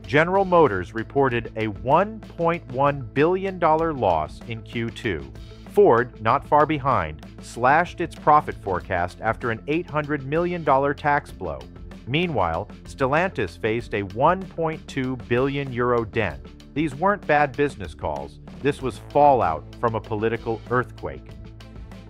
General Motors reported a $1.1 billion loss in Q2. Ford, not far behind, slashed its profit forecast after an $800 million tax blow. Meanwhile, Stellantis faced a €1.2 billion dent. These weren't bad business calls. This was fallout from a political earthquake.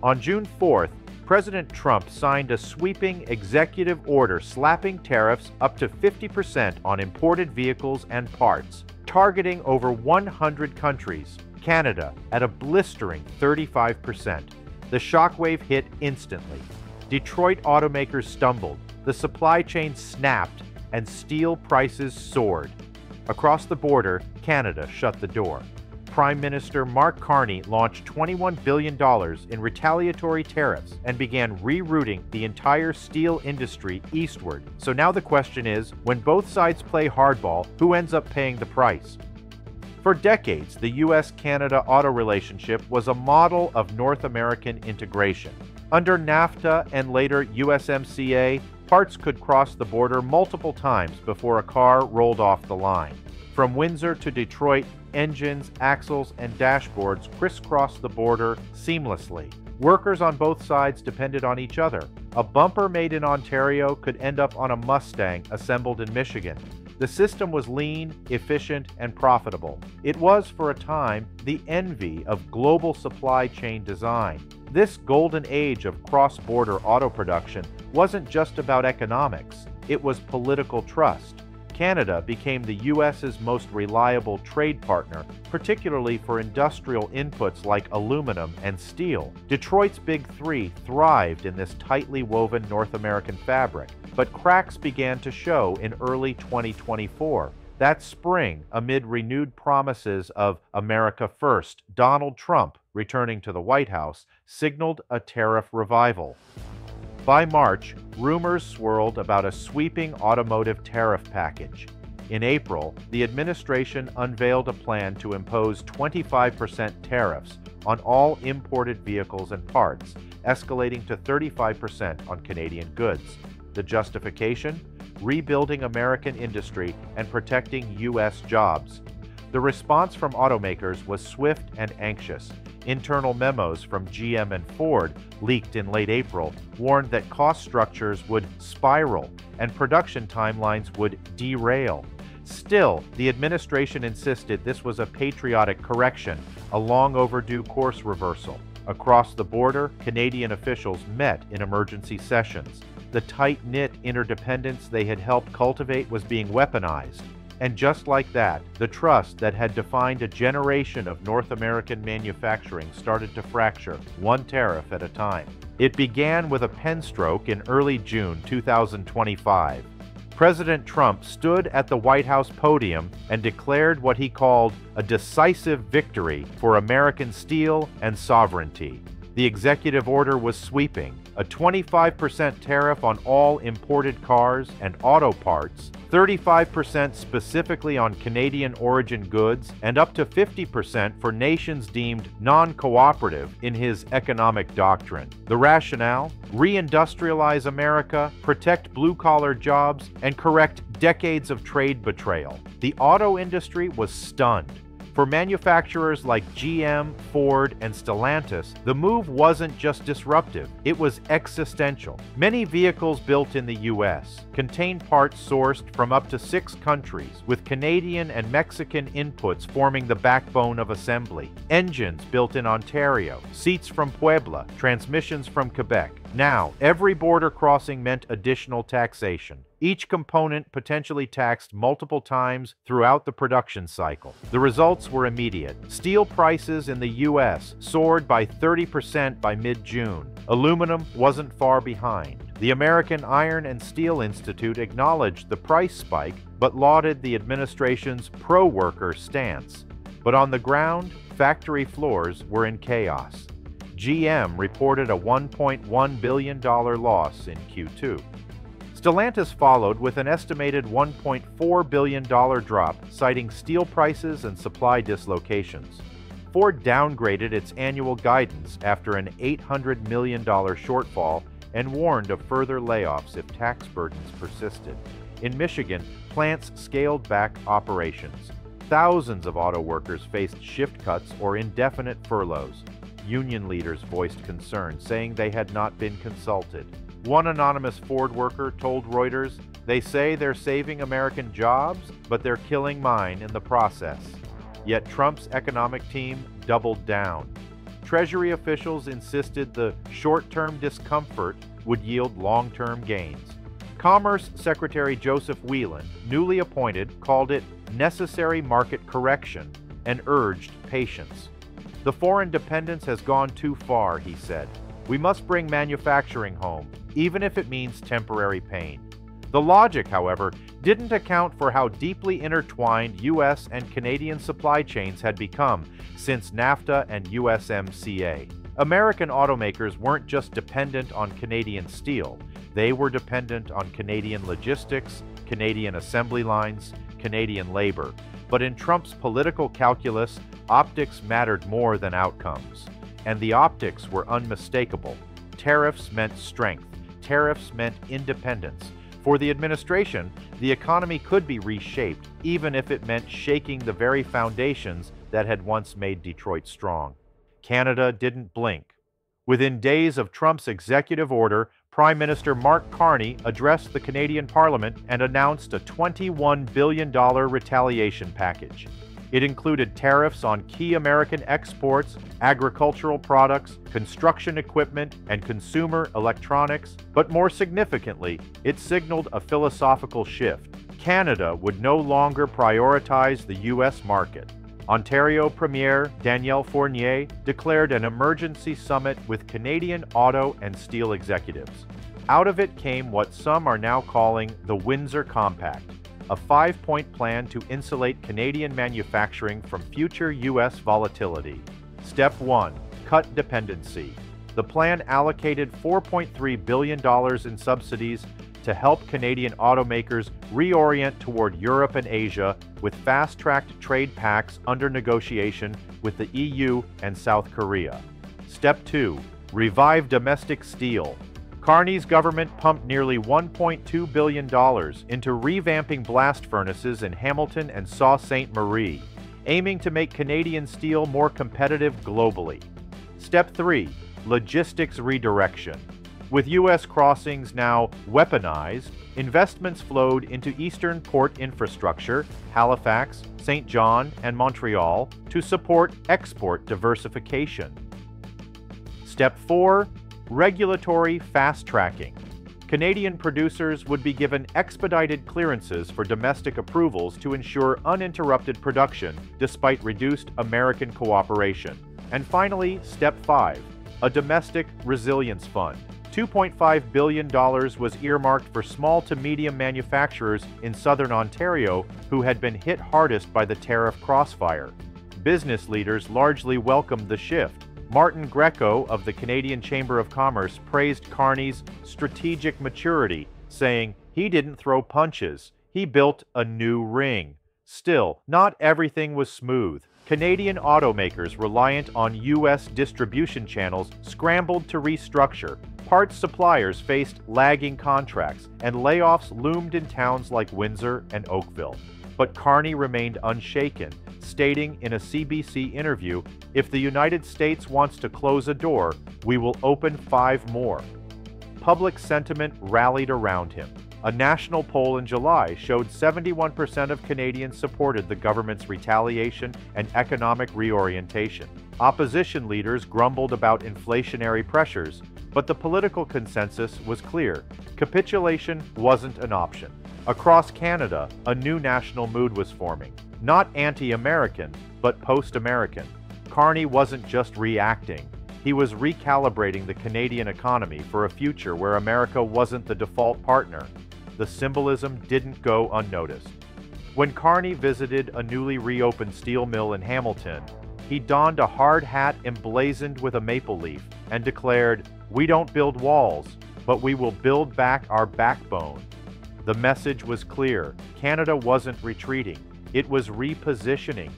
On June 4th, President Trump signed a sweeping executive order slapping tariffs up to 50% on imported vehicles and parts, targeting over 100 countries. Canada at a blistering 35%. The shockwave hit instantly. Detroit automakers stumbled, the supply chain snapped, and steel prices soared. Across the border, Canada shut the door. Prime Minister Mark Carney launched $21 billion in retaliatory tariffs and began rerouting the entire steel industry eastward. So now the question is, when both sides play hardball, who ends up paying the price? For decades, the U.S.-Canada auto relationship was a model of North American integration. Under NAFTA and later USMCA, parts could cross the border multiple times before a car rolled off the line. From Windsor to Detroit, engines, axles, and dashboards crisscrossed the border seamlessly. Workers on both sides depended on each other. A bumper made in Ontario could end up on a Mustang assembled in Michigan. The system was lean, efficient, and profitable. It was, for a time, the envy of global supply chain design. This golden age of cross-border auto production wasn't just about economics, it was political trust. Canada became the U.S.'s most reliable trade partner, particularly for industrial inputs like aluminum and steel. Detroit's Big Three thrived in this tightly woven North American fabric, but cracks began to show in early 2024. That spring, amid renewed promises of America First, Donald Trump, returning to the White House, signaled a tariff revival. By March, rumors swirled about a sweeping automotive tariff package. In April, the administration unveiled a plan to impose 25% tariffs on all imported vehicles and parts, escalating to 35% on Canadian goods. The justification? Rebuilding American industry and protecting U.S. jobs. The response from automakers was swift and anxious. Internal memos from GM and Ford, leaked in late April, warned that cost structures would spiral and production timelines would derail. Still, the administration insisted this was a patriotic correction, a long overdue course reversal. Across the border, Canadian officials met in emergency sessions. The tight-knit interdependence they had helped cultivate was being weaponized. And just like that, the trust that had defined a generation of North American manufacturing started to fracture, one tariff at a time. It began with a pen stroke in early June 2025. President Trump stood at the White House podium and declared what he called a decisive victory for American steel and sovereignty. The executive order was sweeping: a 25% tariff on all imported cars and auto parts, 35% specifically on Canadian origin goods, and up to 50% for nations deemed non-cooperative in his economic doctrine. The rationale? Reindustrialize America, protect blue-collar jobs, and correct decades of trade betrayal. The auto industry was stunned. For manufacturers like GM, Ford, and Stellantis, the move wasn't just disruptive, it was existential. Many vehicles built in the U.S. contain parts sourced from up to 6 countries, with Canadian and Mexican inputs forming the backbone of assembly. Engines built in Ontario, seats from Puebla, transmissions from Quebec. Now, every border crossing meant additional taxation. Each component potentially taxed multiple times throughout the production cycle. The results were immediate. Steel prices in the U.S. soared by 30% by mid-June. Aluminum wasn't far behind. The American Iron and Steel Institute acknowledged the price spike, but lauded the administration's pro-worker stance. But on the ground, factory floors were in chaos. GM reported a $1.1 billion loss in Q2. Stellantis followed with an estimated $1.4 billion drop, citing steel prices and supply dislocations. Ford downgraded its annual guidance after an $800 million shortfall and warned of further layoffs if tax burdens persisted. In Michigan, plants scaled back operations. Thousands of auto workers faced shift cuts or indefinite furloughs. Union leaders voiced concern, saying they had not been consulted. One anonymous Ford worker told Reuters, "They say they're saving American jobs, but they're killing mine in the process." Yet Trump's economic team doubled down. Treasury officials insisted the short-term discomfort would yield long-term gains. Commerce Secretary Joseph Whelan, newly appointed, called it necessary market correction and urged patience. "The foreign dependence has gone too far," he said. "We must bring manufacturing home, even if it means temporary pain." The logic, however, didn't account for how deeply intertwined U.S. and Canadian supply chains had become since NAFTA and USMCA. American automakers weren't just dependent on Canadian steel, they were dependent on Canadian logistics, Canadian assembly lines, Canadian labor. But in Trump's political calculus, optics mattered more than outcomes. And the optics were unmistakable. Tariffs meant strength. Tariffs meant independence. For the administration, the economy could be reshaped, even if it meant shaking the very foundations that had once made Detroit strong. Canada didn't blink. Within days of Trump's executive order, Prime Minister Mark Carney addressed the Canadian Parliament and announced a $21 billion retaliation package. It included tariffs on key American exports, agricultural products, construction equipment, and consumer electronics, but more significantly, it signaled a philosophical shift. Canada would no longer prioritize the U.S. market. Ontario Premier Danielle Fournier declared an emergency summit with Canadian auto and steel executives. Out of it came what some are now calling the Windsor Compact, a 5-point plan to insulate Canadian manufacturing from future U.S. volatility. Step 1. Cut dependency. The plan allocated $4.3 billion in subsidies to help Canadian automakers reorient toward Europe and Asia, with fast-tracked trade pacts under negotiation with the EU and South Korea. Step 2. Revive domestic steel. Carney's government pumped nearly $1.2 billion into revamping blast furnaces in Hamilton and Sault Ste. Marie, aiming to make Canadian steel more competitive globally. Step 3. Logistics redirection. With U.S. crossings now weaponized, investments flowed into eastern port infrastructure, Halifax, St. John, and Montreal, to support export diversification. Step 4. Regulatory fast-tracking. Canadian producers would be given expedited clearances for domestic approvals to ensure uninterrupted production despite reduced American cooperation. And finally, Step 5. A domestic resilience fund. $2.5 billion was earmarked for small to medium manufacturers in southern Ontario who had been hit hardest by the tariff crossfire. Business leaders largely welcomed the shift. Martin Greco of the Canadian Chamber of Commerce praised Carney's strategic maturity, saying, "He didn't throw punches, he built a new ring." Still, not everything was smooth. Canadian automakers reliant on U.S. distribution channels scrambled to restructure. Parts suppliers faced lagging contracts, and layoffs loomed in towns like Windsor and Oakville. But Carney remained unshaken, stating in a CBC interview, "If the United States wants to close a door, we will open 5 more." Public sentiment rallied around him. A national poll in July showed 71% of Canadians supported the government's retaliation and economic reorientation. Opposition leaders grumbled about inflationary pressures, but the political consensus was clear. Capitulation wasn't an option. Across Canada, a new national mood was forming. Not anti-American, but post-American. Carney wasn't just reacting. He was recalibrating the Canadian economy for a future where America wasn't the default partner. The symbolism didn't go unnoticed. When Carney visited a newly reopened steel mill in Hamilton, he donned a hard hat emblazoned with a maple leaf and declared, "We don't build walls, but we will build back our backbone." The message was clear. Canada wasn't retreating. It was repositioning.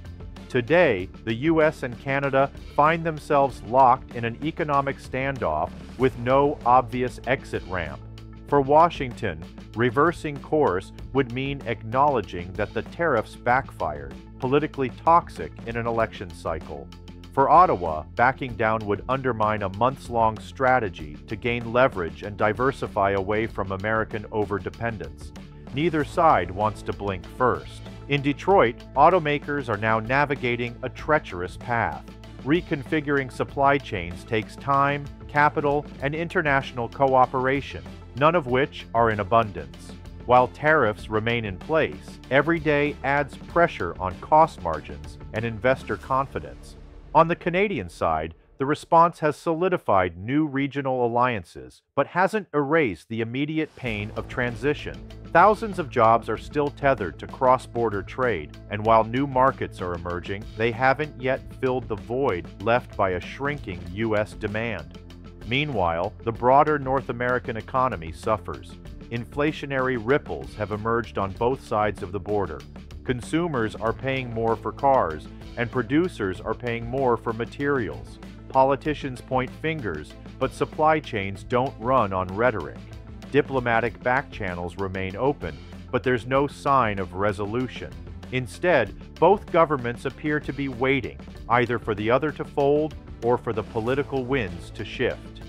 Today, the U.S. and Canada find themselves locked in an economic standoff with no obvious exit ramp. For Washington, reversing course would mean acknowledging that the tariffs backfired, politically toxic in an election cycle. For Ottawa, backing down would undermine a months-long strategy to gain leverage and diversify away from American overdependence. Neither side wants to blink first. In Detroit, automakers are now navigating a treacherous path. Reconfiguring supply chains takes time, capital, and international cooperation, none of which are in abundance. While tariffs remain in place, every day adds pressure on cost margins and investor confidence. On the Canadian side, the response has solidified new regional alliances, but hasn't erased the immediate pain of transition. Thousands of jobs are still tethered to cross-border trade, and while new markets are emerging, they haven't yet filled the void left by a shrinking U.S. demand. Meanwhile, the broader North American economy suffers. Inflationary ripples have emerged on both sides of the border. Consumers are paying more for cars, and producers are paying more for materials. Politicians point fingers, but supply chains don't run on rhetoric. Diplomatic back channels remain open, but there's no sign of resolution. Instead, both governments appear to be waiting, either for the other to fold or for the political winds to shift.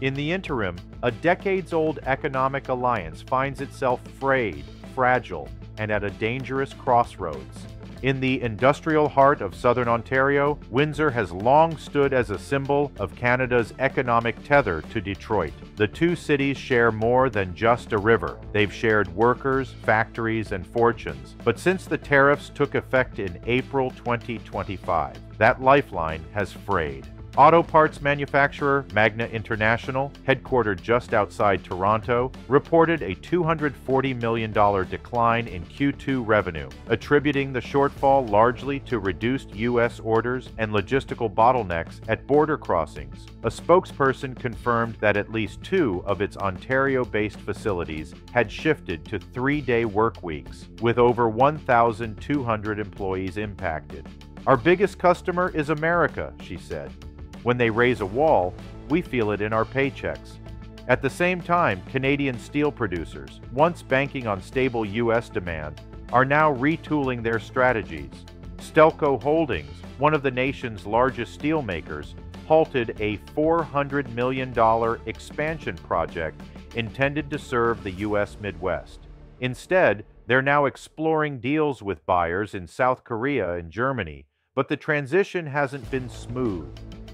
In the interim, a decades-old economic alliance finds itself frayed, fragile, and at a dangerous crossroads. In the industrial heart of southern Ontario, Windsor has long stood as a symbol of Canada's economic tether to Detroit. The two cities share more than just a river. They've shared workers, factories, and fortunes. But since the tariffs took effect in April 2025, that lifeline has frayed. Auto parts manufacturer Magna International, headquartered just outside Toronto, reported a $240 million decline in Q2 revenue, attributing the shortfall largely to reduced U.S. orders and logistical bottlenecks at border crossings. A spokesperson confirmed that at least two of its Ontario-based facilities had shifted to three-day work weeks, with over 1,200 employees impacted. "Our biggest customer is America," she said. "When they raise a wall, we feel it in our paychecks." At the same time, Canadian steel producers, once banking on stable U.S. demand, are now retooling their strategies. Stelco Holdings, one of the nation's largest steelmakers, halted a $400 million expansion project intended to serve the U.S. Midwest. Instead, they're now exploring deals with buyers in South Korea and Germany, but the transition hasn't been smooth.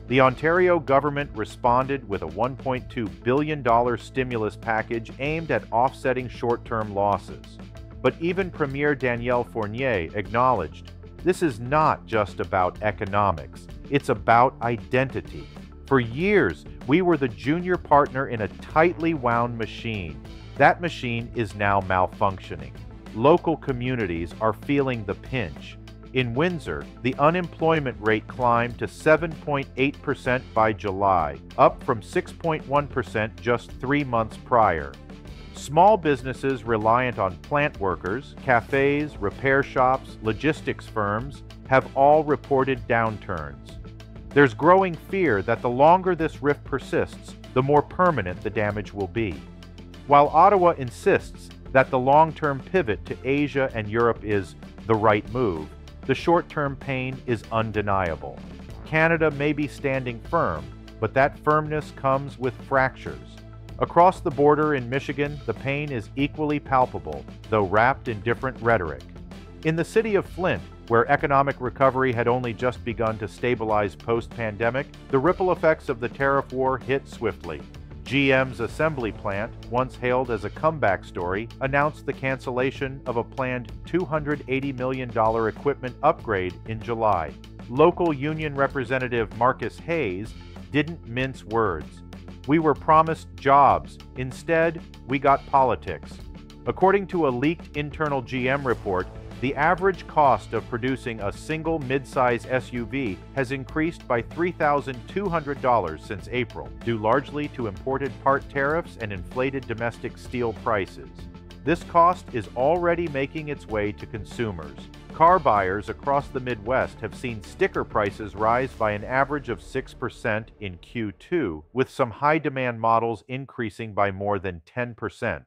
The Ontario government responded with a $1.2 billion stimulus package aimed at offsetting short-term losses. But even Premier Danielle Fournier acknowledged, this is not just about economics, it's about identity. For years, we were the junior partner in a tightly wound machine. That machine is now malfunctioning. Local communities are feeling the pinch. In Windsor, the unemployment rate climbed to 7.8% by July, up from 6.1% just 3 months prior. Small businesses reliant on plant workers, cafes, repair shops, logistics firms have all reported downturns. There's growing fear that the longer this rift persists, the more permanent the damage will be. While Ottawa insists that the long-term pivot to Asia and Europe is the right move, the short-term pain is undeniable. Canada may be standing firm, but that firmness comes with fractures. Across the border in Michigan, the pain is equally palpable, though wrapped in different rhetoric. In the city of Flint, where economic recovery had only just begun to stabilize post-pandemic, the ripple effects of the tariff war hit swiftly. GM's assembly plant, once hailed as a comeback story, announced the cancellation of a planned $280 million equipment upgrade in July. Local union representative Marcus Hayes didn't mince words. "We were promised jobs. Instead, we got politics." According to a leaked internal GM report, the average cost of producing a single midsize SUV has increased by $3,200 since April, due largely to imported part tariffs and inflated domestic steel prices. this cost is already making its way to consumers. Car buyers across the Midwest have seen sticker prices rise by an average of 6% in Q2, with some high-demand models increasing by more than 10%.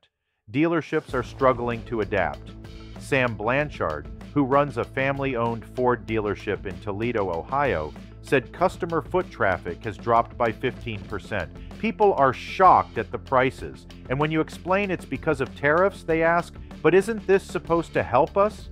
Dealerships are struggling to adapt. Sam Blanchard, who runs a family-owned Ford dealership in Toledo, Ohio, said customer foot traffic has dropped by 15%. People are shocked at the prices, and when you explain it's because of tariffs, they ask, "But isn't this supposed to help us?"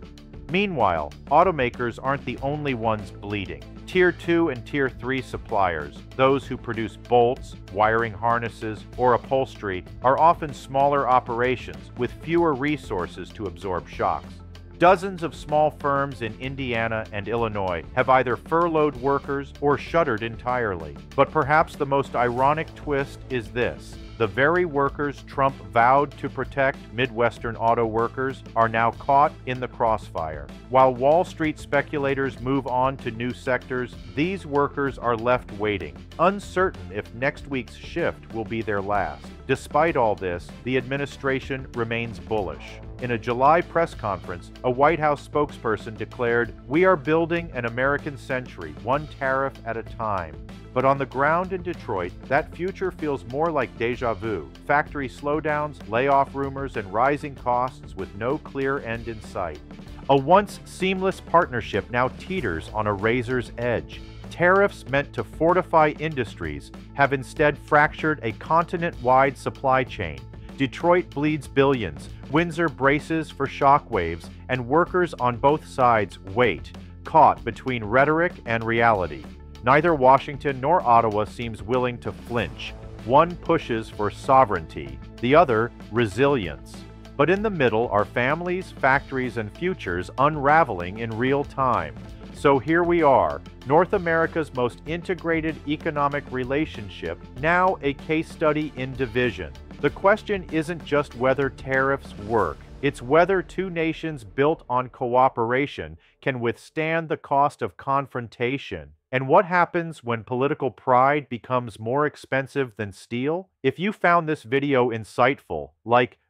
Meanwhile, automakers aren't the only ones bleeding. Tier 2 and Tier 3 suppliers, those who produce bolts, wiring harnesses, or upholstery, are often smaller operations with fewer resources to absorb shocks. Dozens of small firms in Indiana and Illinois have either furloughed workers or shuttered entirely. But perhaps the most ironic twist is this: the very workers Trump vowed to protect, Midwestern auto workers, are now caught in the crossfire. While Wall Street speculators move on to new sectors, these workers are left waiting, uncertain if next week's shift will be their last. Despite all this, the administration remains bullish. In a July press conference, a White House spokesperson declared, "We are building an American century, one tariff at a time." But on the ground in Detroit, that future feels more like deja vu. Factory slowdowns, layoff rumors, and rising costs with no clear end in sight. A once seamless partnership now teeters on a razor's edge. Tariffs meant to fortify industries have instead fractured a continent-wide supply chain. Detroit bleeds billions, Windsor braces for shockwaves, and workers on both sides wait, caught between rhetoric and reality. Neither Washington nor Ottawa seems willing to flinch. One pushes for sovereignty, the other resilience. But in the middle are families, factories, and futures unraveling in real time. So here we are, North America's most integrated economic relationship, now a case study in division. The question isn't just whether tariffs work, it's whether two nations built on cooperation can withstand the cost of confrontation. And what happens when political pride becomes more expensive than steel? If you found this video insightful,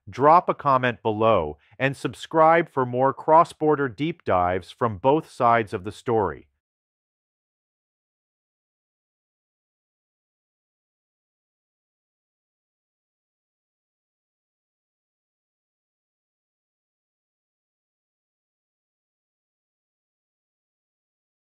drop a comment below and subscribe for more cross-border deep dives from both sides of the story.